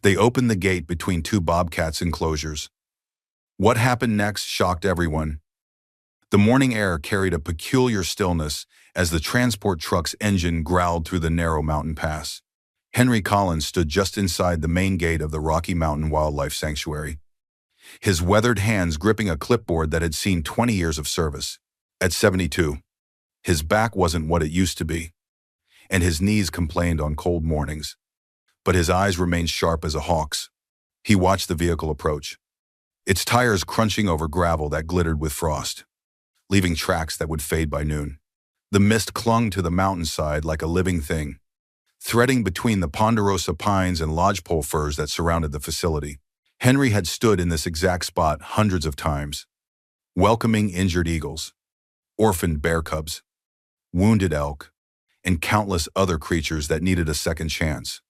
They opened the gate between two Bobcats' enclosures. What happened next shocked everyone. The morning air carried a peculiar stillness as the transport truck's engine growled through the narrow mountain pass. Henry Collins stood just inside the main gate of the Rocky Mountain Wildlife Sanctuary, his weathered hands gripping a clipboard that had seen 20 years of service. At 72, his back wasn't what it used to be, and his knees complained on cold mornings. But his eyes remained sharp as a hawk's. He watched the vehicle approach, its tires crunching over gravel that glittered with frost, leaving tracks that would fade by noon. The mist clung to the mountainside like a living thing, threading between the ponderosa pines and lodgepole firs that surrounded the facility. Henry had stood in this exact spot hundreds of times, welcoming injured eagles, orphaned bear cubs, wounded elk, and countless other creatures that needed a second chance.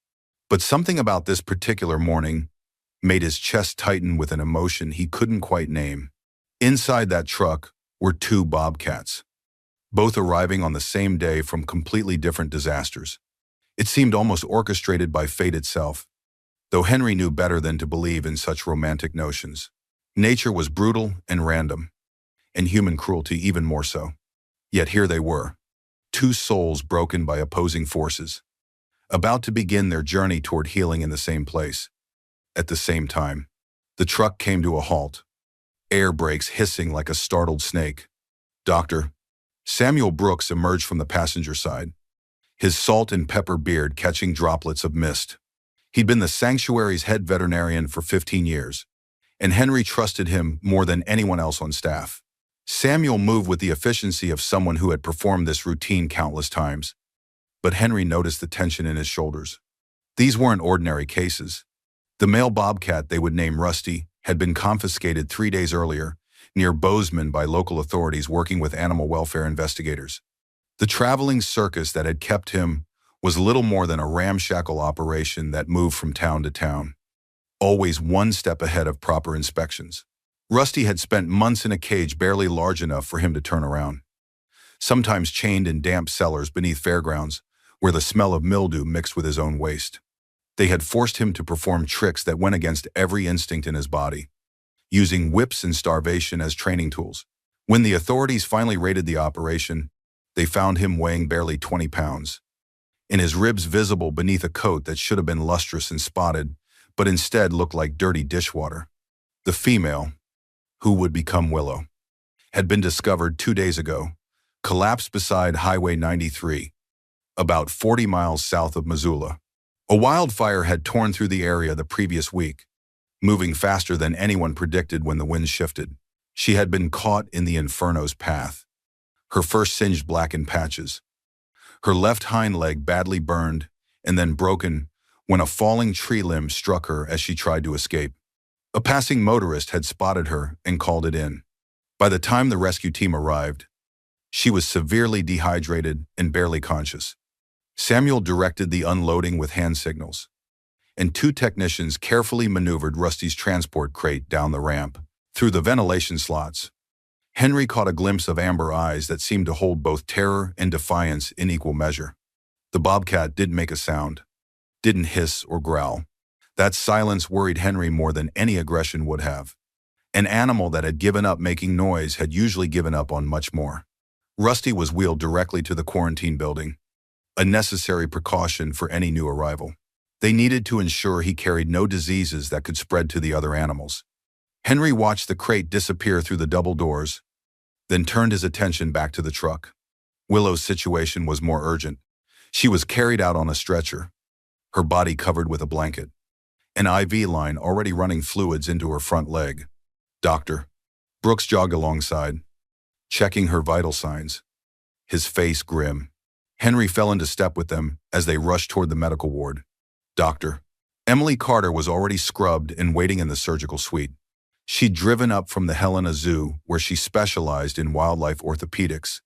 But something about this particular morning made his chest tighten with an emotion he couldn't quite name. Inside that truck were two Bobcats, both arriving on the same day from completely different disasters. It seemed almost orchestrated by fate itself, though Henry knew better than to believe in such romantic notions. Nature was brutal and random, and human cruelty even more so. Yet here they were, two souls broken by opposing forces, about to begin their journey toward healing in the same place. At the same time, the truck came to a halt, air brakes hissing like a startled snake. Dr. Samuel Brooks emerged from the passenger side, his salt and pepper beard catching droplets of mist. He'd been the sanctuary's head veterinarian for 15 years, and Henry trusted him more than anyone else on staff. Samuel moved with the efficiency of someone who had performed this routine countless times, but Henry noticed the tension in his shoulders. These weren't ordinary cases. The male bobcat they would name Rusty had been confiscated 3 days earlier, near Bozeman by local authorities working with animal welfare investigators. The traveling circus that had kept him was little more than a ramshackle operation that moved from town to town, always one step ahead of proper inspections. Rusty had spent months in a cage barely large enough for him to turn around, sometimes chained in damp cellars beneath fairgrounds, where the smell of mildew mixed with his own waste. They had forced him to perform tricks that went against every instinct in his body, using whips and starvation as training tools. When the authorities finally raided the operation, they found him weighing barely 20 pounds, and his ribs visible beneath a coat that should have been lustrous and spotted, but instead looked like dirty dishwater. The female, who would become Willow, had been discovered 2 days ago, collapsed beside Highway 93, about 40 miles south of Missoula. A wildfire had torn through the area the previous week, moving faster than anyone predicted when the wind shifted. She had been caught in the inferno's path, her fur singed black in patches, her left hind leg badly burned and then broken when a falling tree limb struck her as she tried to escape. A passing motorist had spotted her and called it in. By the time the rescue team arrived, she was severely dehydrated and barely conscious. Samuel directed the unloading with hand signals, and 2 technicians carefully maneuvered Rusty's transport crate down the ramp. Through the ventilation slots, Henry caught a glimpse of amber eyes that seemed to hold both terror and defiance in equal measure. The bobcat didn't make a sound, didn't hiss or growl. That silence worried Henry more than any aggression would have. An animal that had given up making noise had usually given up on much more. Rusty was wheeled directly to the quarantine building, a necessary precaution for any new arrival. They needed to ensure he carried no diseases that could spread to the other animals. Henry watched the crate disappear through the double doors, then turned his attention back to the truck. Willow's situation was more urgent. She was carried out on a stretcher, her body covered with a blanket, an IV line already running fluids into her front leg. Dr. Brooks jogged alongside, checking her vital signs, his face grim. Henry fell into step with them as they rushed toward the medical ward. Dr. Emily Carter was already scrubbed and waiting in the surgical suite. She'd driven up from the Helena Zoo, where she specialized in wildlife orthopedics,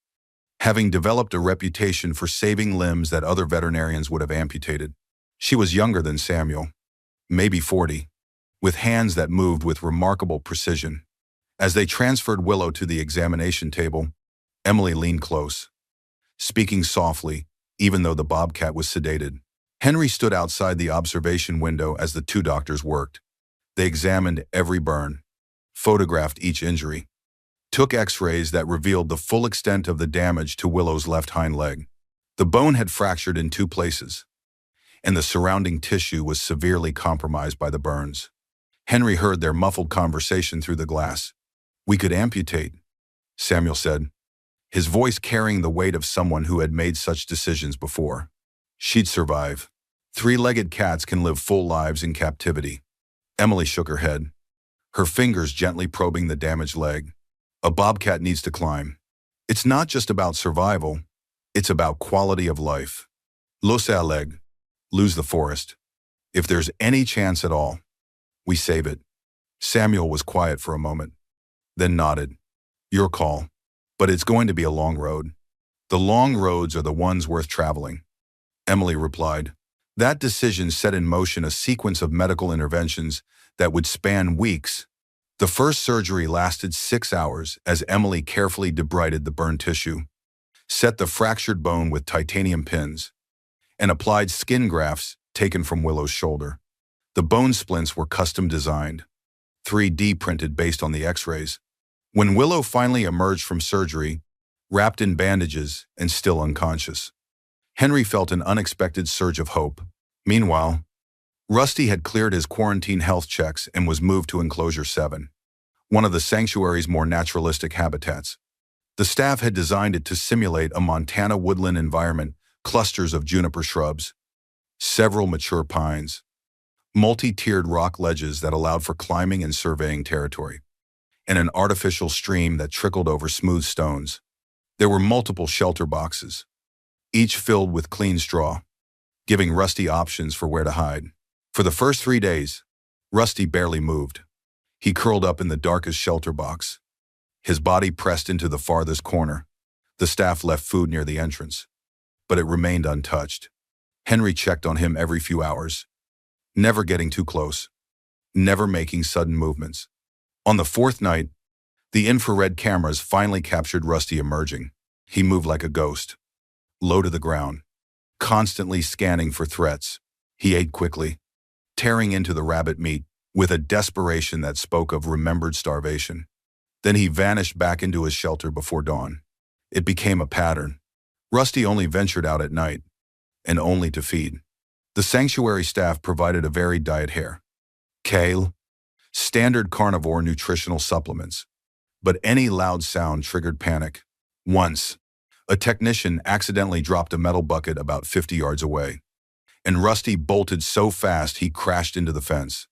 having developed a reputation for saving limbs that other veterinarians would have amputated. She was younger than Samuel, maybe 40, with hands that moved with remarkable precision. As they transferred Willow to the examination table, Emily leaned close, speaking softly, even though the bobcat was sedated. Henry stood outside the observation window as the two doctors worked. They examined every burn, photographed each injury, took x-rays that revealed the full extent of the damage to Willow's left hind leg. The bone had fractured in two places, and the surrounding tissue was severely compromised by the burns. Henry heard their muffled conversation through the glass. "We could amputate," Samuel said, his voice carrying the weight of someone who had made such decisions before. "She'd survive. Three-legged cats can live full lives in captivity." Emily shook her head, her fingers gently probing the damaged leg. "A bobcat needs to climb. It's not just about survival, it's about quality of life. Lose a leg, lose the forest. If there's any chance at all, we save it." Samuel was quiet for a moment, then nodded. "Your call. But it's going to be a long road. The long roads are the ones worth traveling," Emily replied. That decision set in motion a sequence of medical interventions that would span weeks. The first surgery lasted 6 hours as Emily carefully debrided the burned tissue, set the fractured bone with titanium pins, and applied skin grafts taken from Willow's shoulder. The bone splints were custom designed, 3D printed based on the x-rays. When Willow finally emerged from surgery, wrapped in bandages and still unconscious, Henry felt an unexpected surge of hope. Meanwhile, Rusty had cleared his quarantine health checks and was moved to Enclosure 7, one of the sanctuary's more naturalistic habitats. The staff had designed it to simulate a Montana woodland environment, clusters of juniper shrubs, several mature pines, multi-tiered rock ledges that allowed for climbing and surveying territory, and an artificial stream that trickled over smooth stones. There were multiple shelter boxes, each filled with clean straw, giving Rusty options for where to hide. For the first 3 days, Rusty barely moved. He curled up in the darkest shelter box, his body pressed into the farthest corner. The staff left food near the entrance, but it remained untouched. Henry checked on him every few hours, never getting too close, never making sudden movements. On the 4th night, the infrared cameras finally captured Rusty emerging. He moved like a ghost, low to the ground, constantly scanning for threats. He ate quickly, tearing into the rabbit meat with a desperation that spoke of remembered starvation. Then he vanished back into his shelter before dawn. It became a pattern. Rusty only ventured out at night, and only to feed. The sanctuary staff provided a varied diet: hare, kale, standard carnivore nutritional supplements. But any loud sound triggered panic. Once, a technician accidentally dropped a metal bucket about 50 yards away, and Rusty bolted so fast he crashed into the fence,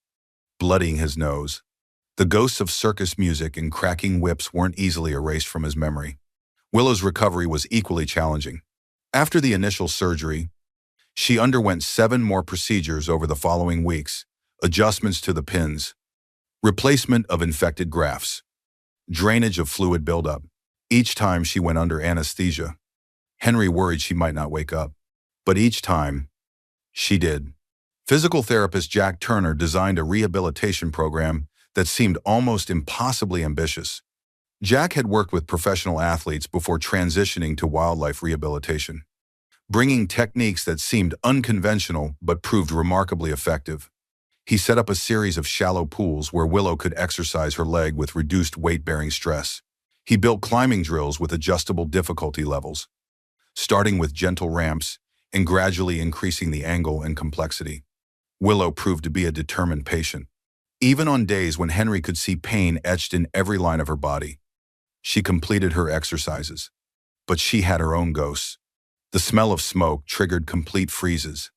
bloodying his nose. The ghosts of circus music and cracking whips weren't easily erased from his memory. Willow's recovery was equally challenging. After the initial surgery, she underwent 7 more procedures over the following weeks: adjustments to the pins, replacement of infected grafts, drainage of fluid buildup. Each time she went under anesthesia, Henry worried she might not wake up. But each time, she did. Physical therapist Jack Turner designed a rehabilitation program that seemed almost impossibly ambitious. Jack had worked with professional athletes before transitioning to wildlife rehabilitation, bringing techniques that seemed unconventional but proved remarkably effective. He set up a series of shallow pools where Willow could exercise her leg with reduced weight-bearing stress. He built climbing drills with adjustable difficulty levels, starting with gentle ramps and gradually increasing the angle and complexity. Willow proved to be a determined patient. Even on days when Henry could see pain etched in every line of her body, she completed her exercises. But she had her own ghosts. The smell of smoke triggered complete freezes.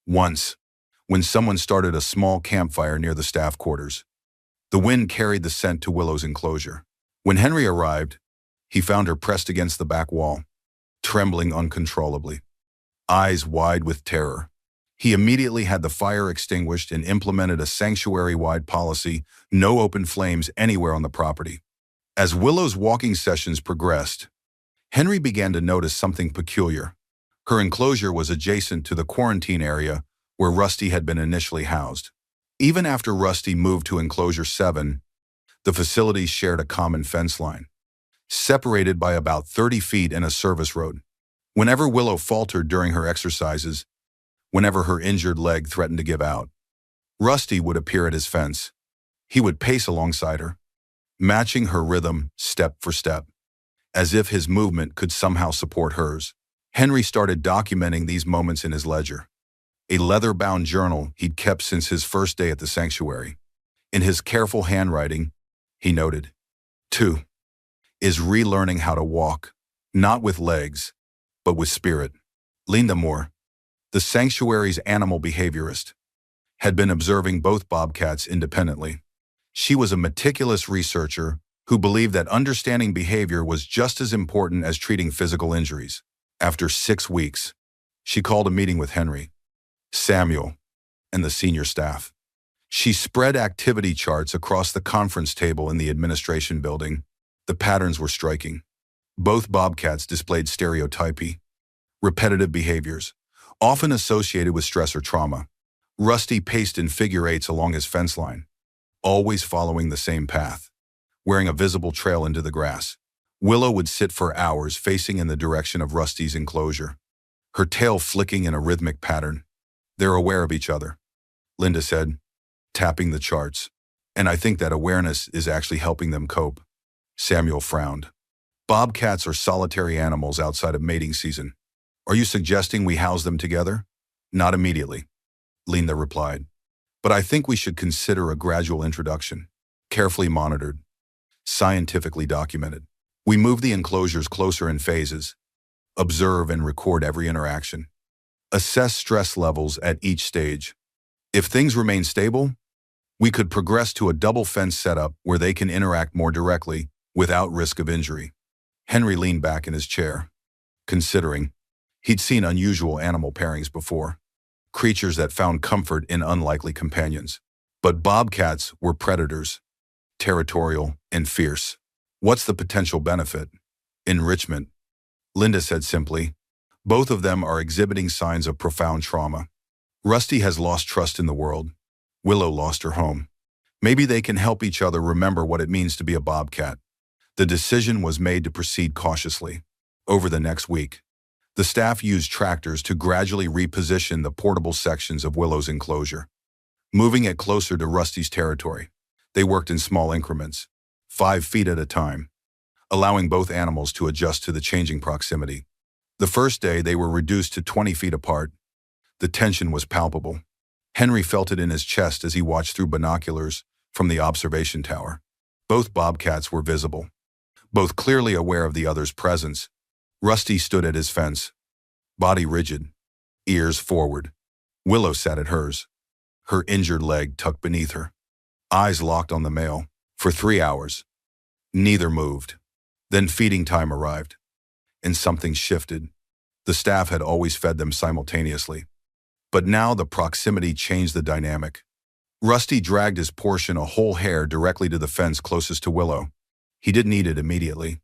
Once, when someone started a small campfire near the staff quarters, the wind carried the scent to Willow's enclosure. When Henry arrived, he found her pressed against the back wall, trembling uncontrollably, eyes wide with terror. He immediately had the fire extinguished and implemented a sanctuary-wide policy: no open flames anywhere on the property. As Willow's walking sessions progressed, Henry began to notice something peculiar. Her enclosure was adjacent to the quarantine area where Rusty had been initially housed. Even after Rusty moved to Enclosure 7, the facilities shared a common fence line, separated by about 30 feet and a service road. Whenever Willow faltered during her exercises, Whenever her injured leg threatened to give out, Rusty would appear at his fence. He would pace alongside her, matching her rhythm step for step, as if his movement could somehow support hers. Henry started documenting these moments in his ledger, a leather-bound journal he'd kept since his first day at the sanctuary. In his careful handwriting, he noted, 2 is relearning how to walk, not with legs, but with spirit. Linda Moore, the sanctuary's animal behaviorist, had been observing both bobcats independently. She was a meticulous researcher who believed that understanding behavior was just as important as treating physical injuries. After 6 weeks, she called a meeting with Henry, Samuel, and the senior staff. She spread activity charts across the conference table in the administration building. The patterns were striking. Both bobcats displayed stereotypy, repetitive behaviors, often associated with stress or trauma. Rusty paced in figure eights along his fence line, always following the same path, wearing a visible trail into the grass. Willow would sit for hours facing in the direction of Rusty's enclosure, her tail flicking in a rhythmic pattern. They're aware of each other, Linda said, tapping the charts. And I think that awareness is actually helping them cope. Samuel frowned. Bobcats are solitary animals outside of mating season. Are you suggesting we house them together? Not immediately, Linda replied. But I think we should consider a gradual introduction, carefully monitored, scientifically documented. We move the enclosures closer in phases, observe and record every interaction, assess stress levels at each stage. If things remain stable, we could progress to a double fence setup where they can interact more directly without risk of injury. Henry leaned back in his chair, considering. He'd seen unusual animal pairings before, creatures that found comfort in unlikely companions. But bobcats were predators, territorial and fierce. What's the potential benefit? Enrichment, Linda said simply. Both of them are exhibiting signs of profound trauma. Rusty has lost trust in the world. Willow lost her home. Maybe they can help each other remember what it means to be a bobcat. The decision was made to proceed cautiously. Over the next week, the staff used tractors to gradually reposition the portable sections of Willow's enclosure, moving it closer to Rusty's territory. They worked in small increments, 5 feet at a time, allowing both animals to adjust to the changing proximity. The first day, they were reduced to 20 feet apart. The tension was palpable. Henry felt it in his chest as he watched through binoculars from the observation tower. Both bobcats were visible, both clearly aware of the other's presence. Rusty stood at his fence, body rigid, ears forward. Willow sat at hers, her injured leg tucked beneath her, eyes locked on the male. For 3 hours, neither moved. Then feeding time arrived, and something shifted. The staff had always fed them simultaneously, but now the proximity changed the dynamic. Rusty dragged his portion a whole hair directly to the fence closest to Willow. He didn't eat it immediately.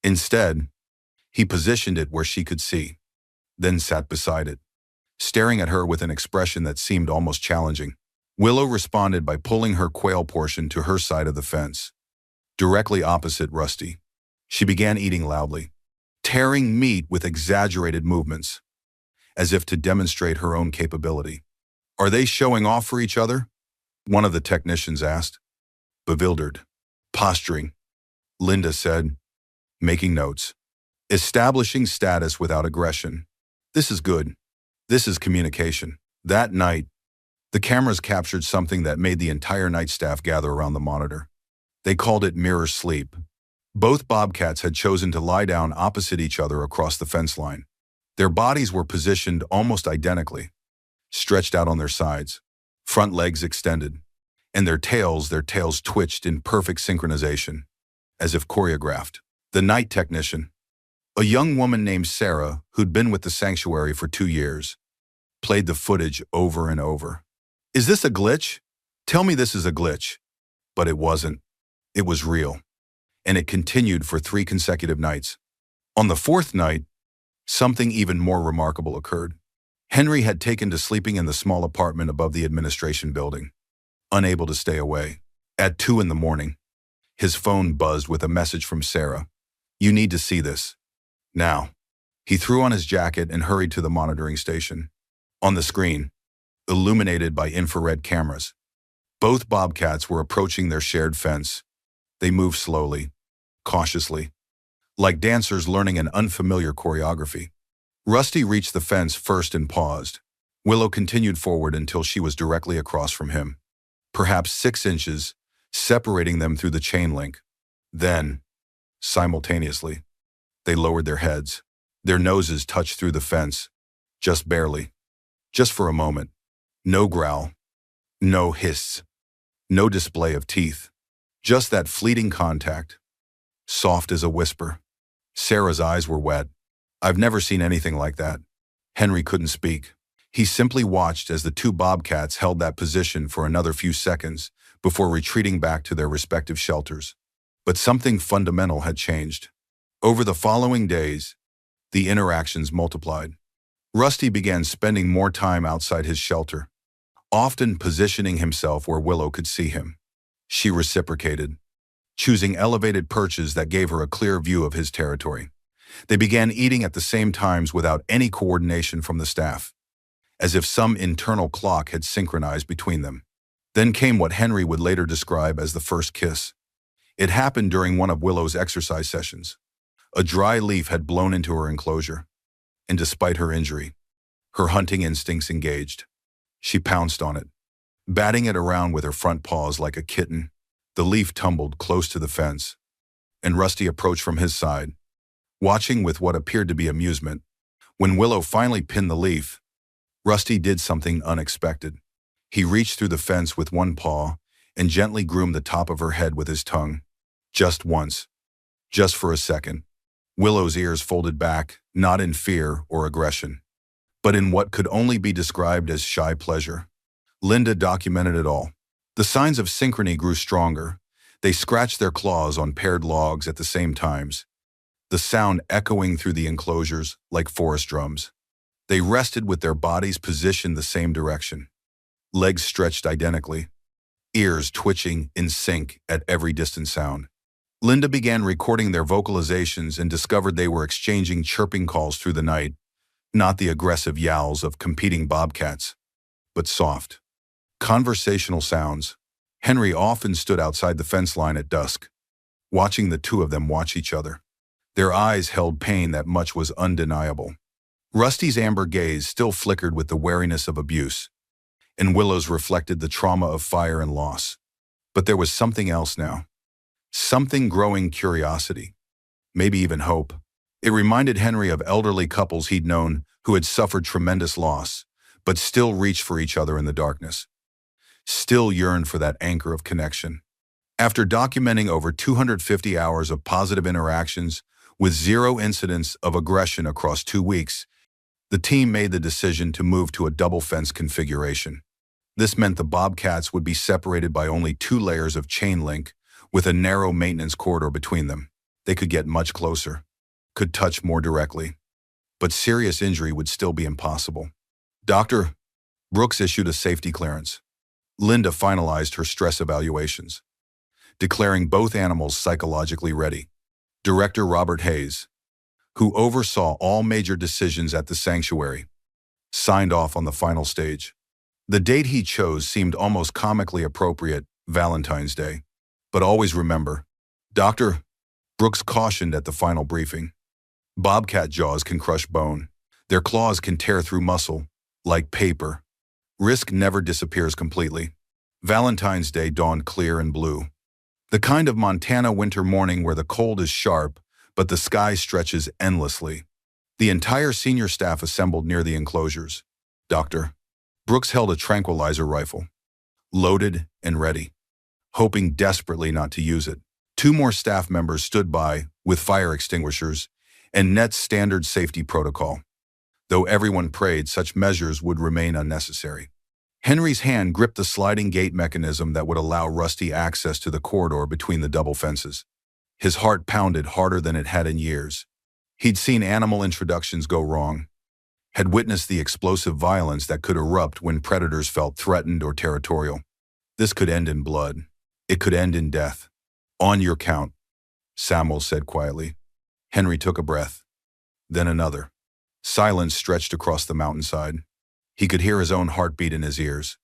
Instead, he positioned it where she could see, then sat beside it, staring at her with an expression that seemed almost challenging. Willow responded by pulling her quail portion to her side of the fence, directly opposite Rusty. She began eating loudly, tearing meat with exaggerated movements, as if to demonstrate her own capability. Are they showing off for each other? One of the technicians asked. Bewildered. Posturing, Linda said, making notes. Establishing status without aggression. This is good. This is communication. That night, the cameras captured something that made the entire night staff gather around the monitor. They called it mirror sleep. Both bobcats had chosen to lie down opposite each other across the fence line. Their bodies were positioned almost identically, stretched out on their sides, front legs extended, and their tails twitched in perfect synchronization, as if choreographed. The night technician, a young woman named Sarah who'd been with the sanctuary for 2 years, played the footage over and over. Is this a glitch? Tell me this is a glitch. But it wasn't. It was real. And it continued for 3 consecutive nights. On the 4th night, something even more remarkable occurred. Henry had taken to sleeping in the small apartment above the administration building, unable to stay away. At 2 in the morning, his phone buzzed with a message from Sarah. You need to see this. Now. He threw on his jacket and hurried to the monitoring station. On the screen, illuminated by infrared cameras, both bobcats were approaching their shared fence. They moved slowly, cautiously, like dancers learning an unfamiliar choreography. Rusty reached the fence first and paused. Willow continued forward until she was directly across from him, perhaps 6 inches, separating them through the chain link. Then, simultaneously, they lowered their heads. Their noses touched through the fence, just barely, just for a moment. No growl, no hiss, no display of teeth, just that fleeting contact, soft as a whisper. Sarah's eyes were wet. "I've never seen anything like that." Henry couldn't speak. He simply watched as the 2 bobcats held that position for another few seconds before retreating back to their respective shelters. But something fundamental had changed. Over the following days, the interactions multiplied. Rusty began spending more time outside his shelter, often positioning himself where Willow could see him. She reciprocated, choosing elevated perches that gave her a clear view of his territory. They began eating at the same times without any coordination from the staff, as if some internal clock had synchronized between them. Then came what Henry would later describe as the first kiss. It happened during one of Willow's exercise sessions. A dry leaf had blown into her enclosure, and despite her injury, her hunting instincts engaged. She pounced on it, batting it around with her front paws like a kitten. The leaf tumbled close to the fence, and Rusty approached from his side, watching with what appeared to be amusement. When Willow finally pinned the leaf, Rusty did something unexpected. He reached through the fence with one paw and gently groomed the top of her head with his tongue. Just once. Just for a second. Willow's ears folded back, not in fear or aggression, but in what could only be described as shy pleasure. Linda documented it all. The signs of synchrony grew stronger. They scratched their claws on paired logs at the same times, the sound echoing through the enclosures like forest drums. They rested with their bodies positioned the same direction, legs stretched identically, ears twitching in sync at every distant sound. Linda began recording their vocalizations and discovered they were exchanging chirping calls through the night, not the aggressive yowls of competing bobcats, but soft, conversational sounds. Henry often stood outside the fence line at dusk, watching the 2 of them watch each other. Their eyes held pain that much was undeniable. Rusty's amber gaze still flickered with the wariness of abuse, and Willow's reflected the trauma of fire and loss. But there was something else now. Something growing curiosity, maybe even hope. It reminded Henry of elderly couples he'd known who had suffered tremendous loss, but still reached for each other in the darkness, still yearned for that anchor of connection. After documenting over 250 hours of positive interactions with 0 incidents of aggression across 2 weeks, the team made the decision to move to a double fence configuration. This meant the bobcats would be separated by only 2 layers of chain link with a narrow maintenance corridor between them. They could get much closer, could touch more directly, but serious injury would still be impossible. Dr. Brooks issued a safety clearance. Linda finalized her stress evaluations, declaring both animals psychologically ready. Director Robert Hayes, who oversaw all major decisions at the sanctuary, signed off on the final stage. The date he chose seemed almost comically appropriate, Valentine's Day. But always remember, Dr. Brooks cautioned at the final briefing, bobcat jaws can crush bone. Their claws can tear through muscle, like paper. Risk never disappears completely. Valentine's Day dawned clear and blue. The kind of Montana winter morning where the cold is sharp, but the sky stretches endlessly. The entire senior staff assembled near the enclosures. Dr. Brooks held a tranquilizer rifle, loaded and ready, hoping desperately not to use it. 2 more staff members stood by with fire extinguishers and Net's standard safety protocol, though everyone prayed such measures would remain unnecessary. Henry's hand gripped the sliding gate mechanism that would allow Rusty access to the corridor between the double fences. His heart pounded harder than it had in years. He'd seen animal introductions go wrong, had witnessed the explosive violence that could erupt when predators felt threatened or territorial. This could end in blood. It could end in death. On your count, Samuel said quietly. Henry took a breath, then another. Silence stretched across the mountainside. He could hear his own heartbeat in his ears,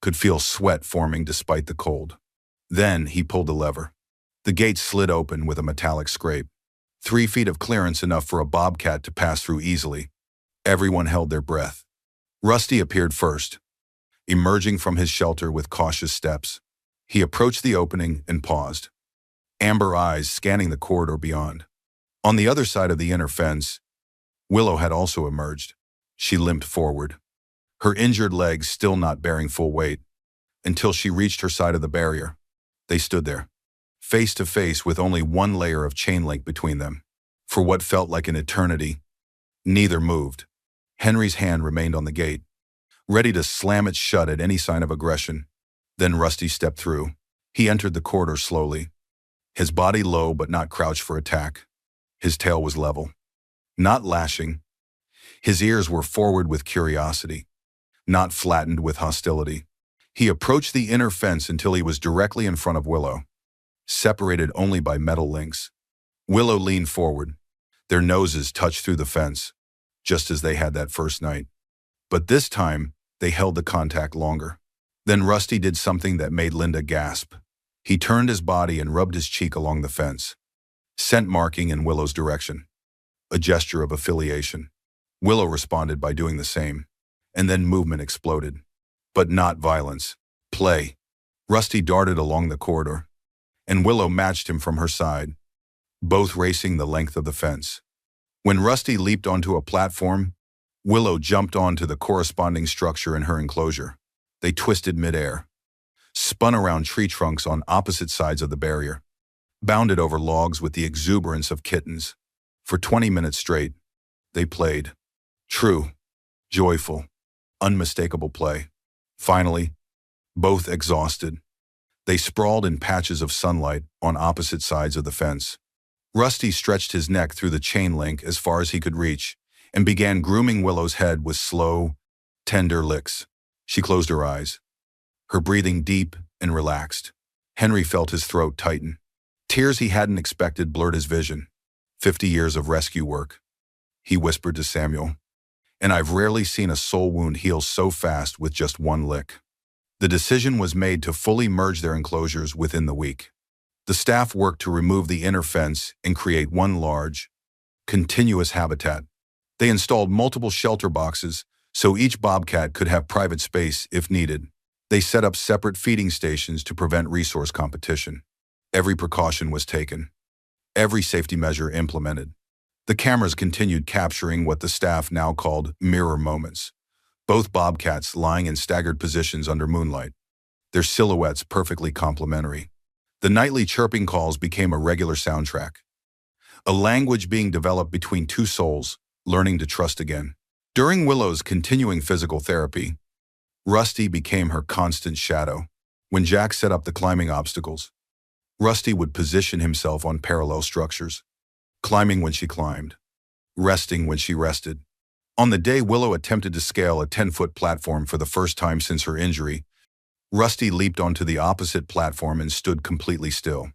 could feel sweat forming despite the cold. Then he pulled the lever. The gate slid open with a metallic scrape. 3 feet of clearance, enough for a bobcat to pass through easily. Everyone held their breath. Rusty appeared first, emerging from his shelter with cautious steps. He approached the opening and paused, amber eyes scanning the corridor beyond. On the other side of the inner fence, Willow had also emerged. She limped forward, her injured legs still not bearing full weight, until she reached her side of the barrier. They stood there, face to face with only one layer of chain link between them. For what felt like an eternity, neither moved. Henry's hand remained on the gate, ready to slam it shut at any sign of aggression. Then Rusty stepped through. He entered the corridor slowly, his body low but not crouched for attack. His tail was level, not lashing. His ears were forward with curiosity, not flattened with hostility. He approached the inner fence until he was directly in front of Willow, separated only by metal links. Willow leaned forward. Their noses touched through the fence, just as they had that first night. But this time, they held the contact longer. Then Rusty did something that made Linda gasp. He turned his body and rubbed his cheek along the fence, scent marking in Willow's direction, a gesture of affiliation. Willow responded by doing the same, and then movement exploded. But not violence. Play. Rusty darted along the corridor, and Willow matched him from her side, both racing the length of the fence. When Rusty leaped onto a platform, Willow jumped onto the corresponding structure in her enclosure. They twisted midair, spun around tree trunks on opposite sides of the barrier, bounded over logs with the exuberance of kittens. For 20 minutes straight, they played. True, joyful, unmistakable play. Finally, both exhausted, they sprawled in patches of sunlight on opposite sides of the fence. Rusty stretched his neck through the chain link as far as he could reach and began grooming Willow's head with slow, tender licks. She closed her eyes, her breathing deep and relaxed. Henry felt his throat tighten. Tears he hadn't expected blurred his vision. 50 years of rescue work, he whispered to Samuel. And I've rarely seen a soul wound heal so fast with just one lick. The decision was made to fully merge their enclosures within the week. The staff worked to remove the inner fence and create one large, continuous habitat. They installed multiple shelter boxes so each bobcat could have private space if needed. They set up separate feeding stations to prevent resource competition. Every precaution was taken, every safety measure implemented. The cameras continued capturing what the staff now called mirror moments. Both bobcats lying in staggered positions under moonlight, their silhouettes perfectly complementary. The nightly chirping calls became a regular soundtrack, a language being developed between two souls, learning to trust again. During Willow's continuing physical therapy, Rusty became her constant shadow. When Jack set up the climbing obstacles, Rusty would position himself on parallel structures, climbing when she climbed, resting when she rested. On the day Willow attempted to scale a 10-foot platform for the first time since her injury, Rusty leaped onto the opposite platform and stood completely still.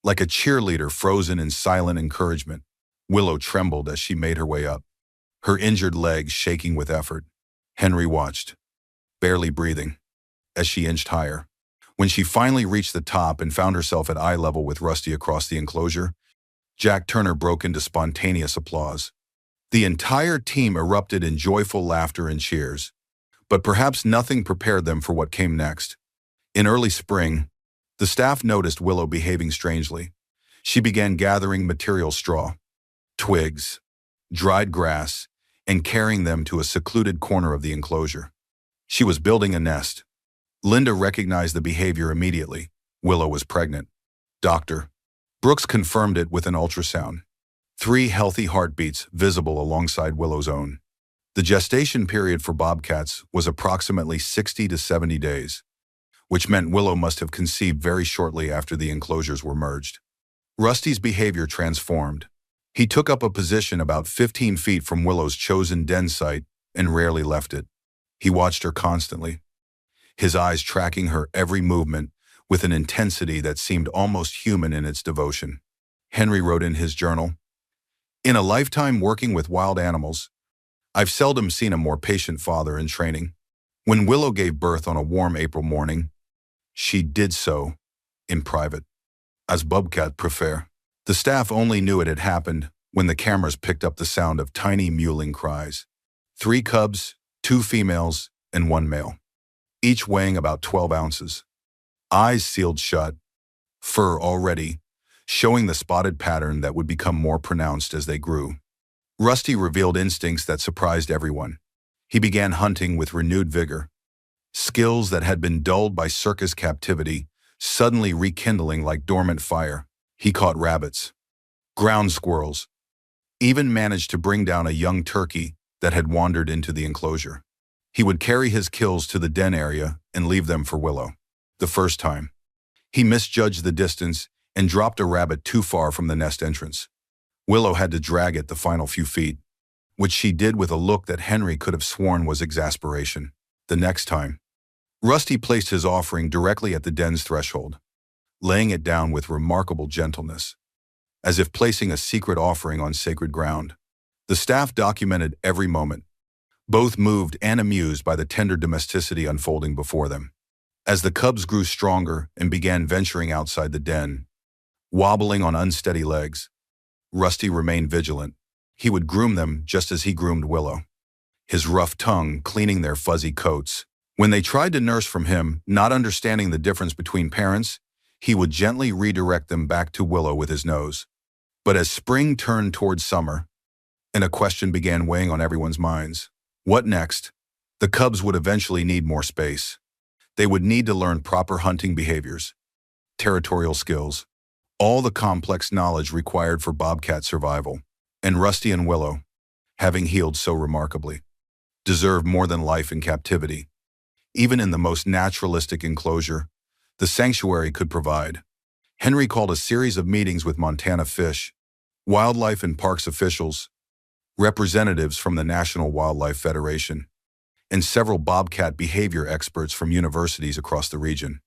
Like a cheerleader frozen in silent encouragement, Willow trembled as she made her way up, her injured legs shaking with effort. Henry watched, barely breathing, as she inched higher. When she finally reached the top and found herself at eye level with Rusty across the enclosure, Jack Turner broke into spontaneous applause. The entire team erupted in joyful laughter and cheers, but perhaps nothing prepared them for what came next. In early spring, the staff noticed Willow behaving strangely. She began gathering material straw, twigs, dried grass, and carrying them to a secluded corner of the enclosure. She was building a nest. Linda recognized the behavior immediately. Willow was pregnant. Doctor Brooks confirmed it with an ultrasound. 3 healthy heartbeats visible alongside Willow's own. The gestation period for bobcats was approximately 60 to 70 days, which meant Willow must have conceived very shortly after the enclosures were merged. Rusty's behavior transformed. He took up a position about 15 feet from Willow's chosen den site and rarely left it. He watched her constantly, his eyes tracking her every movement with an intensity that seemed almost human in its devotion. Henry wrote in his journal, "In a lifetime working with wild animals, I've seldom seen a more patient father in training. When Willow gave birth on a warm April morning, she did so in private, as Bobcat prefer. The staff only knew it had happened when the cameras picked up the sound of tiny mewling cries. 3 cubs, 2 females, and 1 male, each weighing about 12 ounces. Eyes sealed shut, fur already showing the spotted pattern that would become more pronounced as they grew. Rusty revealed instincts that surprised everyone. He began hunting with renewed vigor, skills that had been dulled by circus captivity suddenly rekindling like dormant fire. He caught rabbits, ground squirrels, even managed to bring down a young turkey that had wandered into the enclosure. He would carry his kills to the den area and leave them for Willow. The first time, he misjudged the distance and dropped a rabbit too far from the nest entrance. Willow had to drag it the final few feet, which she did with a look that Henry could have sworn was exasperation. The next time, Rusty placed his offering directly at the den's threshold, laying it down with remarkable gentleness, as if placing a secret offering on sacred ground. The staff documented every moment, both moved and amused by the tender domesticity unfolding before them. As the cubs grew stronger and began venturing outside the den, wobbling on unsteady legs, Rusty remained vigilant. He would groom them just as he groomed Willow, his rough tongue cleaning their fuzzy coats. When they tried to nurse from him, not understanding the difference between parents, he would gently redirect them back to Willow with his nose. But as spring turned toward summer, and a question began weighing on everyone's minds. What next? The cubs would eventually need more space. They would need to learn proper hunting behaviors, territorial skills, all the complex knowledge required for bobcat survival. And Rusty and Willow, having healed so remarkably, deserved more than life in captivity. Even in the most naturalistic enclosure, the sanctuary could provide. Henry called a series of meetings with Montana Fish, Wildlife and Parks officials, representatives from the National Wildlife Federation, and several bobcat behavior experts from universities across the region.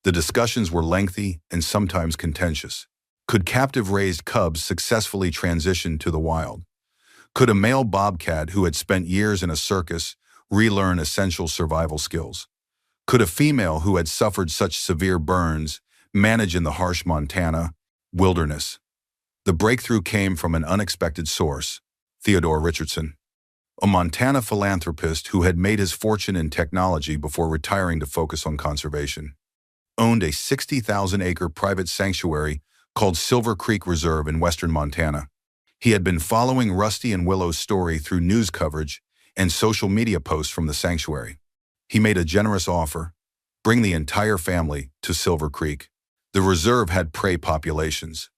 The discussions were lengthy and sometimes contentious. Could captive-raised cubs successfully transition to the wild? Could a male bobcat who had spent years in a circus relearn essential survival skills? Could a female who had suffered such severe burns manage in the harsh Montana wilderness? The breakthrough came from an unexpected source, Theodore Richardson, a Montana philanthropist who had made his fortune in technology before retiring to focus on conservation. Owned a 60,000-acre private sanctuary called Silver Creek Reserve in western Montana. He had been following Rusty and Willow's story through news coverage and social media posts from the sanctuary. He made a generous offer: bring the entire family to Silver Creek. The reserve had prey populations,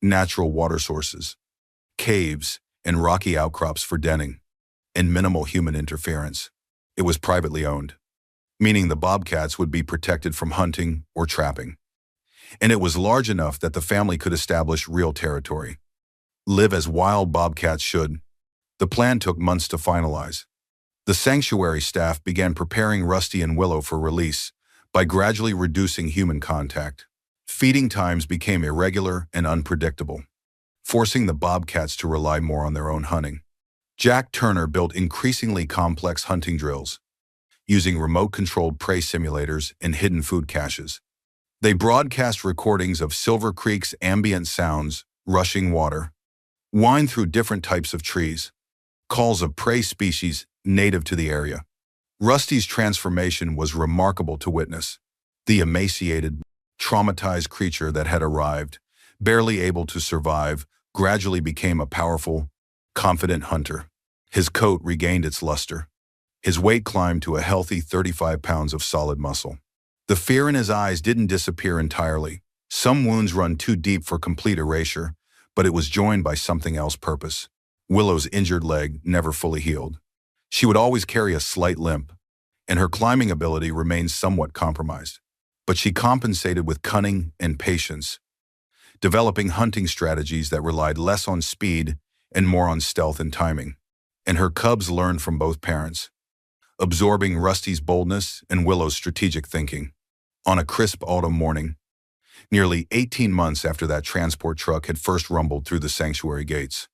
natural water sources, caves, and rocky outcrops for denning, and minimal human interference. It was privately owned, meaning the bobcats would be protected from hunting or trapping. And it was large enough that the family could establish real territory, live as wild bobcats should. The plan took months to finalize. The sanctuary staff began preparing Rusty and Willow for release by gradually reducing human contact. Feeding times became irregular and unpredictable, forcing the bobcats to rely more on their own hunting. Jack Turner built increasingly complex hunting drills, using remote-controlled prey simulators and hidden food caches. They broadcast recordings of Silver Creek's ambient sounds, rushing water, wind through different types of trees, calls of prey species native to the area. Rusty's transformation was remarkable to witness. The emaciated, traumatized creature that had arrived, barely able to survive, gradually became a powerful, confident hunter. His coat regained its luster. His weight climbed to a healthy 35 pounds of solid muscle. The fear in his eyes didn't disappear entirely. Some wounds run too deep for complete erasure, but it was joined by something else: purpose. Willow's injured leg never fully healed. She would always carry a slight limp, and her climbing ability remained somewhat compromised. But she compensated with cunning and patience, developing hunting strategies that relied less on speed and more on stealth and timing. And her cubs learned from both parents, absorbing Rusty's boldness and Willow's strategic thinking. On a crisp autumn morning, nearly 18 months after that transport truck had first rumbled through the sanctuary gates,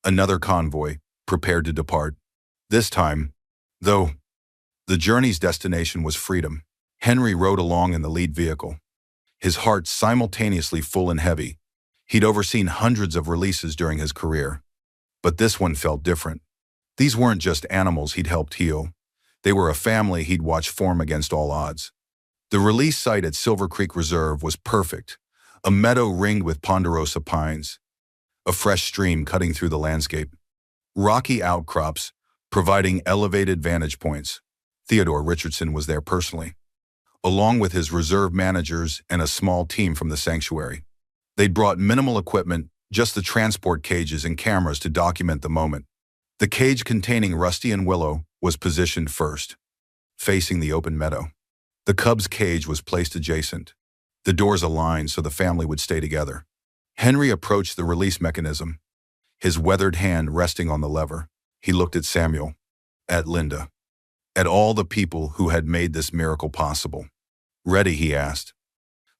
another convoy prepared to depart. This time, though, the journey's destination was freedom. Henry rode along in the lead vehicle, his heart simultaneously full and heavy. He'd overseen hundreds of releases during his career, but this one felt different. These weren't just animals he'd helped heal. They were a family he'd watched form against all odds. The release site at Silver Creek Reserve was perfect, a meadow ringed with ponderosa pines, a fresh stream cutting through the landscape, rocky outcrops providing elevated vantage points. Theodore Richardson was there personally, along with his reserve managers and a small team from the sanctuary. They'd brought minimal equipment, just the transport cages and cameras to document the moment. The cage containing Rusty and Willow was positioned first, facing the open meadow. The cub's cage was placed adjacent, the doors aligned so the family would stay together. Henry approached the release mechanism, his weathered hand resting on the lever. He looked at Samuel, at Linda, at all the people who had made this miracle possible. "Ready?" he asked,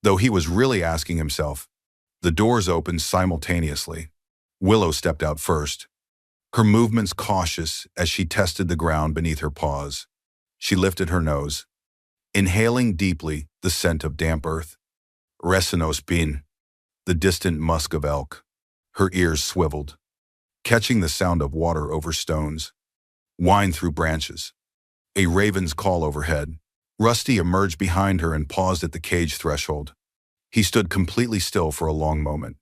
though he was really asking himself. The doors opened simultaneously. Willow stepped out first, her movements cautious as she tested the ground beneath her paws. She lifted her nose, inhaling deeply the scent of damp earth. Resinos bin, the distant musk of elk. Her ears swiveled, catching the sound of water over stones, wine through branches. A raven's call overhead. Rusty emerged behind her and paused at the cage threshold. He stood completely still for a long moment,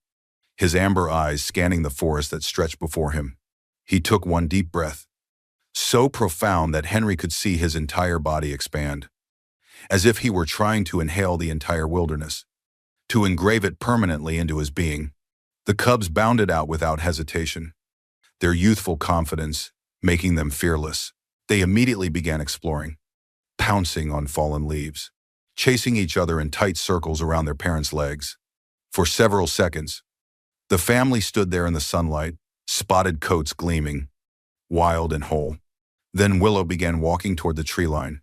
his amber eyes scanning the forest that stretched before him. He took one deep breath, so profound that Henry could see his entire body expand, as if he were trying to inhale the entire wilderness, to engrave it permanently into his being. The cubs bounded out without hesitation, their youthful confidence making them fearless. They immediately began exploring, pouncing on fallen leaves, chasing each other in tight circles around their parents' legs. For several seconds, the family stood there in the sunlight, spotted coats gleaming, wild and whole. Then Willow began walking toward the tree line,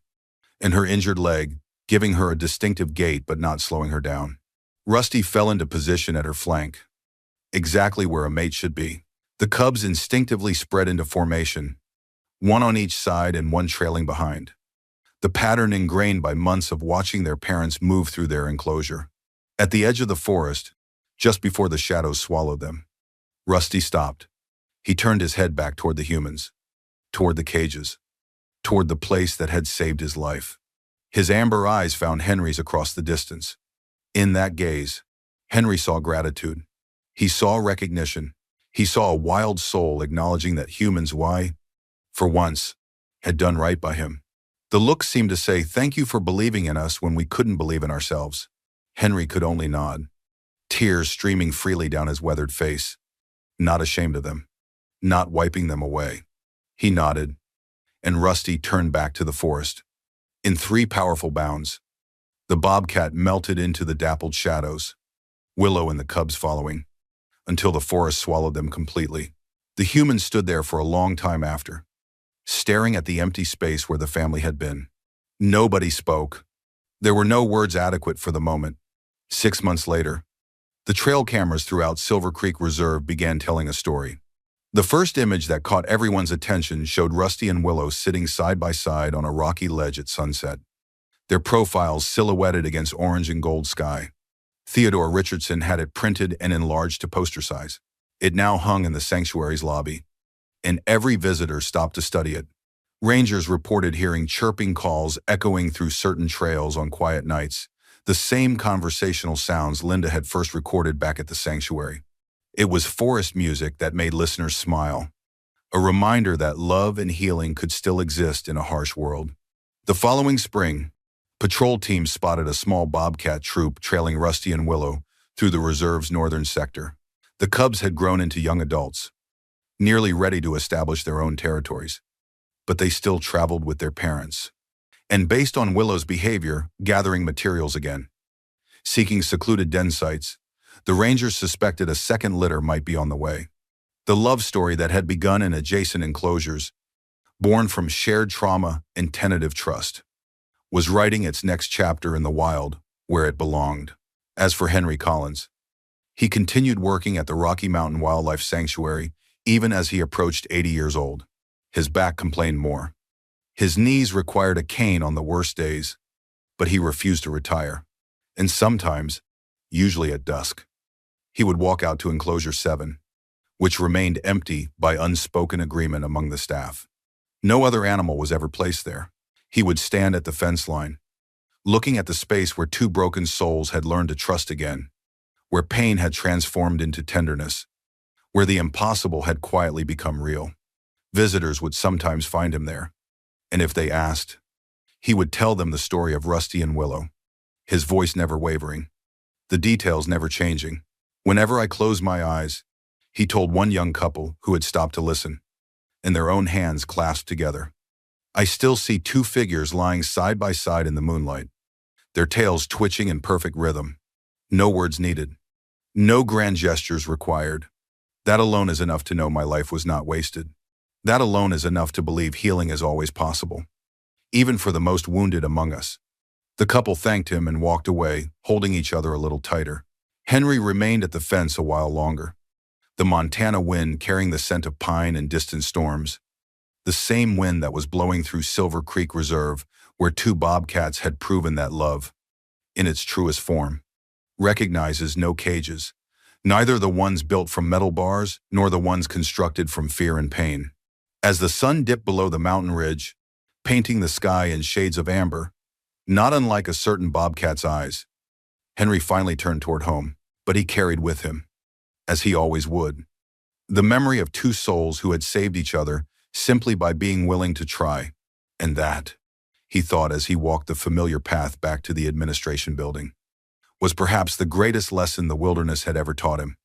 and her injured leg giving her a distinctive gait but not slowing her down. Rusty fell into position at her flank, exactly where a mate should be. The cubs instinctively spread into formation, one on each side and one trailing behind, the pattern ingrained by months of watching their parents move through their enclosure. At the edge of the forest, just before the shadows swallowed them, Rusty stopped. He turned his head back toward the humans, toward the cages, toward the place that had saved his life. His amber eyes found Henry's across the distance. In that gaze, Henry saw gratitude. He saw recognition. He saw a wild soul acknowledging that humans, for once, had done right by him. The look seemed to say, "Thank you for believing in us when we couldn't believe in ourselves." Henry could only nod, tears streaming freely down his weathered face, not ashamed of them, not wiping them away. He nodded, and Rusty turned back to the forest. In 3 powerful bounds, the bobcat melted into the dappled shadows, Willow and the cubs following, until the forest swallowed them completely. The humans stood there for a long time after, staring at the empty space where the family had been. Nobody spoke. There were no words adequate for the moment. 6 months later, the trail cameras throughout Silver Creek Reserve began telling a story. The first image that caught everyone's attention showed Rusty and Willow sitting side by side on a rocky ledge at sunset, their profiles silhouetted against orange and gold sky. Theodore Richardson had it printed and enlarged to poster size. It now hung in the sanctuary's lobby, and every visitor stopped to study it. Rangers reported hearing chirping calls echoing through certain trails on quiet nights, the same conversational sounds Linda had first recorded back at the sanctuary. It was forest music that made listeners smile, a reminder that love and healing could still exist in a harsh world. The following spring, patrol teams spotted a small bobcat troop trailing Rusty and Willow through the reserve's northern sector. The cubs had grown into young adults, nearly ready to establish their own territories, but they still traveled with their parents. And based on Willow's behavior, gathering materials again, seeking secluded den sites, the rangers suspected a second litter might be on the way. The love story that had begun in adjacent enclosures, born from shared trauma and tentative trust, was writing its next chapter in the wild, where it belonged. As for Henry Collins, he continued working at the Rocky Mountain Wildlife Sanctuary even as he approached 80 years old. His back complained more. His knees required a cane on the worst days, but he refused to retire. And sometimes, usually at dusk, he would walk out to Enclosure 7, which remained empty by unspoken agreement among the staff. No other animal was ever placed there. He would stand at the fence line, looking at the space where two broken souls had learned to trust again, where pain had transformed into tenderness, where the impossible had quietly become real. Visitors would sometimes find him there, and if they asked, he would tell them the story of Rusty and Willow, his voice never wavering, the details never changing. Whenever I closed my eyes, he told one young couple who had stopped to listen, and their own hands clasped together. I still see two figures lying side by side in the moonlight, their tails twitching in perfect rhythm. No words needed. No grand gestures required. That alone is enough to know my life was not wasted. That alone is enough to believe healing is always possible, even for the most wounded among us. The couple thanked him and walked away, holding each other a little tighter. Henry remained at the fence a while longer, the Montana wind carrying the scent of pine and distant storms, the same wind that was blowing through Silver Creek Reserve, where two bobcats had proven that love, in its truest form, recognizes no cages, neither the ones built from metal bars nor the ones constructed from fear and pain. As the sun dipped below the mountain ridge, painting the sky in shades of amber, not unlike a certain bobcat's eyes, Henry finally turned toward home, but he carried with him, as he always would, the memory of two souls who had saved each other simply by being willing to try. And that, he thought as he walked the familiar path back to the administration building, was perhaps the greatest lesson the wilderness had ever taught him.